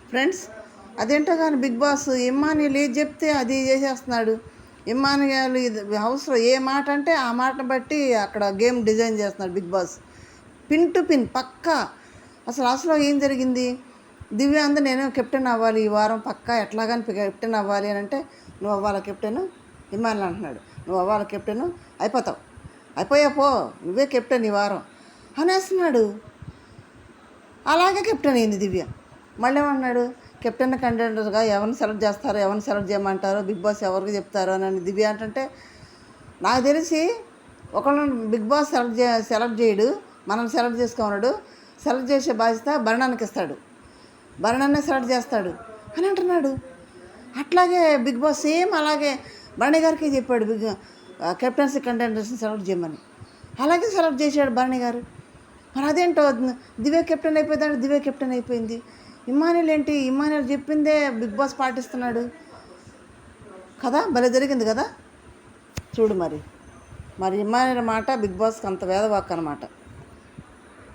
Friends, అదేంటో కానీ big boss Emmanuel ఏది చెప్తే అది చేసేస్తున్నాడు. ఇమ్మాన్యుల్ ఇది హౌస్లో ఏ మాట అంటే ఆ మాటను బట్టి అక్కడ గేమ్ డిజైన్ చేస్తున్నాడు Bigg Boss. Pin to pin పక్కా. అసలు ఏం జరిగింది? దివ్య అందు నేను కెప్టెన్ అవ్వాలి ఈ వారం పక్కా, ఎట్లాగని కెప్టెన్ అవ్వాలి అని అంటే, నువ్వు అవ్వాలి కెప్టెన్ ఇమ్మాన్యుల్ అంటున్నాడు. నువ్వు అవ్వాలి కెప్టెన్, అయిపోతావు, అయిపోయా పో, నువ్వే కెప్టెన్ ఈ వారం అనేస్తున్నాడు. అలాగే కెప్టెన్ అయింది దివ్య. మళ్ళీ ఏమన్నాడు, కెప్టెన్ కంటెండర్గా ఎవరిని సెలెక్ట్ చేస్తారో, ఎవరిని సెలెక్ట్ చేయమంటారో బిగ్ బాస్ ఎవరికి చెప్తారో అని దివ్య అంటే, నాకు తెలిసి ఒకళ్ళని బిగ్ బాస్ సెలెక్ట్ చేయడు, మనం సెలెక్ట్ చేసుకోమన్నాడు. సెలెక్ట్ చేసే బాధ్యత భరణానికి ఇస్తాడు, భరణాన్నే సెలెక్ట్ చేస్తాడు అని అంటున్నాడు. అట్లాగే బిగ్ బాస్ సేమ్ అలాగే భరణి గారికి చెప్పాడు కెప్టెన్సీ కంటెండర్స్ని సెలెక్ట్ చేయమని. అలాగే సెలెక్ట్ చేశాడు భరణి గారు. మరి అదేంటో దివ్య కెప్టెన్ అయిపోయిందంటే దివ్య కెప్టెన్ అయిపోయింది. ఇమ్మాన్యుల్ ఏంటి, ఇమ్మాన్యుల్ చెప్పిందే బిగ్ బాస్ పాటిస్తున్నాడు కదా. భలే జరిగింది కదా. చూడు మరి ఇమ్మాన్యుల్ మాట బిగ్ బాస్కి అంత వేదవాక్ అనమాట.